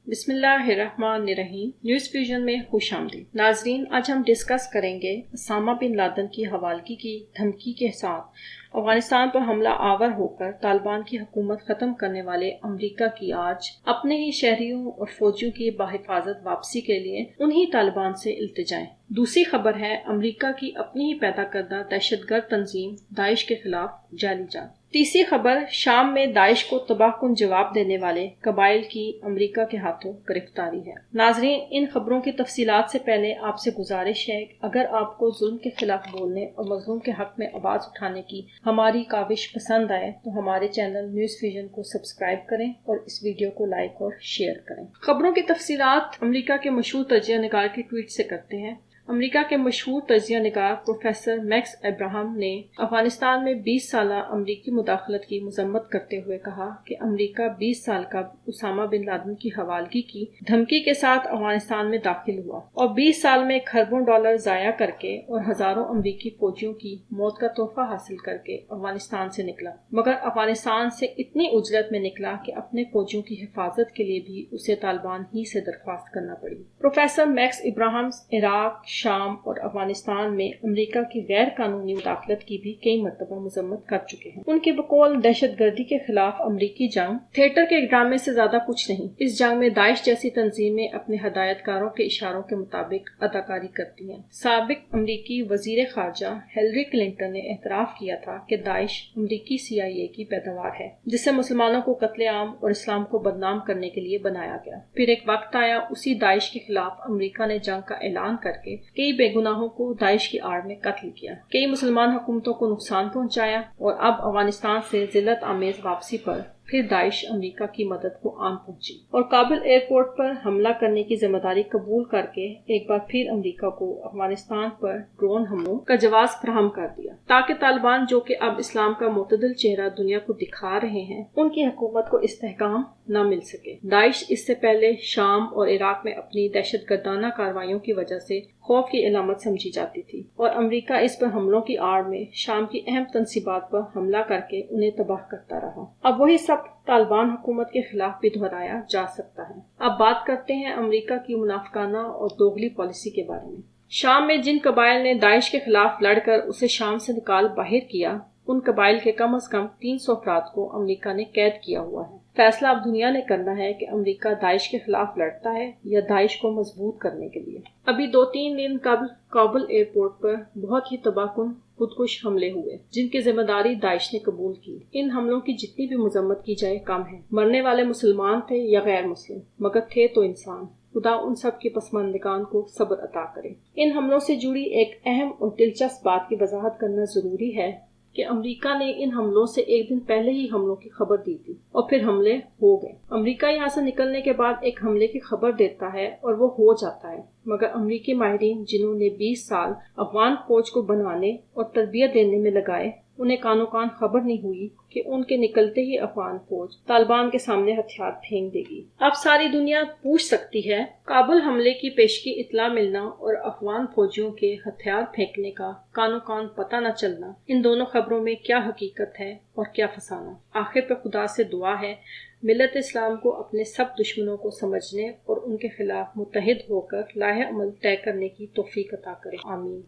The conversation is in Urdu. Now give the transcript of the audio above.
بسم اللہ الرحمن الرحیم۔ نیوز فیوژن میں خوش آمدید ناظرین، آج ہم ڈسکس کریں گے اسامہ بن لادن کی حوالگی کی دھمکی کے ساتھ افغانستان پر حملہ آور ہو کر طالبان کی حکومت ختم کرنے والے امریکہ کی آج اپنے ہی شہریوں اور فوجیوں کی بحفاظت واپسی کے لیے انہی طالبان سے التجائیں۔ دوسری خبر ہے امریکہ کی اپنی ہی پیدا کردہ دہشت گرد تنظیم داعش کے خلاف جعلی جنگ۔ تیسری خبر شام میں داعش کو تباہ کن جواب دینے والے قبائل کی امریکہ کے ہاتھوں گرفتاری ہے۔ ناظرین، ان خبروں کی تفصیلات سے پہلے آپ سے گزارش ہے کہ اگر آپ کو ظلم کے خلاف بولنے اور مظلوم کے حق میں آواز اٹھانے کی ہماری کاوش پسند آئے تو ہمارے چینل نیوز فیوژن کو سبسکرائب کریں اور اس ویڈیو کو لائک اور شیئر کریں۔ خبروں کی تفصیلات امریکہ کے مشہور تجزیہ نگار کے ٹویٹ سے کرتے ہیں۔ امریکہ کے مشہور تجزیہ نگار پروفیسر میکس ابراہم نے افغانستان میں 20 سالہ امریکی مداخلت کی مذمت کرتے ہوئے کہا کہ امریکہ 20 سال قبل اسامہ بن لادن کی حوالگی کی دھمکی کے ساتھ افغانستان میں داخل ہوا اور 20 سال میں کھربوں ڈالر ضائع کر کے اور ہزاروں امریکی فوجیوں کی موت کا تحفہ حاصل کر کے افغانستان سے نکلا، مگر افغانستان سے اتنی اجرت میں نکلا کہ اپنے فوجیوں کی حفاظت کے لیے بھی اسے طالبان ہی سے درخواست کرنا پڑی۔ پروفیسر میکس ابراہم عراق، شام اور افغانستان میں امریکہ کی غیر قانونی مداخلت کی بھی کئی مرتبہ مذمت کر چکے ہیں۔ ان کے بقول دہشت گردی کے خلاف امریکی جنگ تھیٹر کے ڈرامے سے زیادہ کچھ نہیں۔ اس جنگ میں داعش جیسی تنظیمیں اپنے ہدایت کاروں کے اشاروں کے مطابق اداکاری کرتی ہیں۔ سابق امریکی وزیر خارجہ ہیلری کلنٹن نے اعتراف کیا تھا کہ داعش امریکی CIA کی پیداوار ہے، جسے مسلمانوں کو قتل عام اور اسلام کو بدنام کرنے کے لیے بنایا گیا۔ پھر ایک وقت آیا اسی داعش کے خلاف امریکہ نے جنگ کا اعلان کر کے کئی بے گناہوں کو داعش کی آڑ میں قتل کیا، کئی مسلمان حکومتوں کو نقصان پہنچایا اور اب افغانستان سے ذلت آمیز واپسی پر پھر داعش امریکہ کی مدد کو آن پہنچی اور کابل ایئرپورٹ پر حملہ کرنے کی ذمہ داری قبول کر کے ایک بار پھر امریکہ کو افغانستان پر ڈرون حملوں کا جواز فراہم کر دیا تاکہ طالبان، جو کہ اب اسلام کا معتدل چہرہ دنیا کو دکھا رہے ہیں، ان کی حکومت کو استحکام نہ مل سکے۔ داعش اس سے پہلے شام اور عراق میں اپنی دہشت گردانہ کارروائیوں کی وجہ سے خوف کی علامت سمجھی جاتی تھی اور امریکہ اس پر حملوں کی آڑ میں شام کی اہم تنصیبات پر حملہ کر کے انہیں تباہ کرتا رہا۔ اب وہی سب طالبان حکومت کے خلاف بھی دہرایا جا سکتا ہے۔ اب بات کرتے ہیں امریکہ کی منافقانہ اور دوغلی پالیسی کے بارے میں۔ شام میں جن قبائل نے داعش کے خلاف لڑ کر اسے شام سے نکال باہر کیا، ان قبائل کے کم از کم 300 افراد کو امریکہ نے قید کیا ہوا ہے۔ فیصلہ اب دنیا نے کرنا ہے کہ امریکہ داعش کے خلاف لڑتا ہے یا داعش کو مضبوط کرنے کے لیے۔ ابھی 2-3 دن قبل کابل ایئرپورٹ پر بہت ہی تباہ کن خودکش حملے ہوئے جن کی ذمہ داری داعش نے قبول کی۔ ان حملوں کی جتنی بھی مذمت کی جائے کم ہے۔ مرنے والے مسلمان تھے یا غیر مسلم، مگر تھے تو انسان۔ خدا ان سب کے پسماندگان کو صبر عطا کرے۔ ان حملوں سے جڑی ایک اہم اور دلچسپ بات کی وضاحت کرنا ضروری ہے کہ امریکہ نے ان حملوں سے ایک دن پہلے ہی حملوں کی خبر دی تھی اور پھر حملے ہو گئے۔ امریکہ یہاں سے نکلنے کے بعد ایک حملے کی خبر دیتا ہے اور وہ ہو جاتا ہے، مگر امریکی ماہرین جنہوں نے 20 سال افغان فوج کو بنانے اور تربیت دینے میں لگائے، انہیں کانوں کان خبر نہیں ہوئی کہ ان کے نکلتے ہی افغان فوج طالبان کے سامنے ہتھیار پھینک دے گی۔ اب ساری دنیا پوچھ سکتی ہے، کابل حملے کی پیشگی اطلاع ملنا اور افغان فوجیوں کے ہتھیار پھینکنے کا کانوں کان پتہ نہ چلنا، ان دونوں خبروں میں کیا حقیقت ہے اور کیا فسانہ؟ آخر پہ خدا سے دعا ہے ملت اسلام کو اپنے سب دشمنوں کو سمجھنے اور ان کے خلاف متحد ہو کر لاہ عمل طے کرنے کی توفیق عطا کرے۔ آمین۔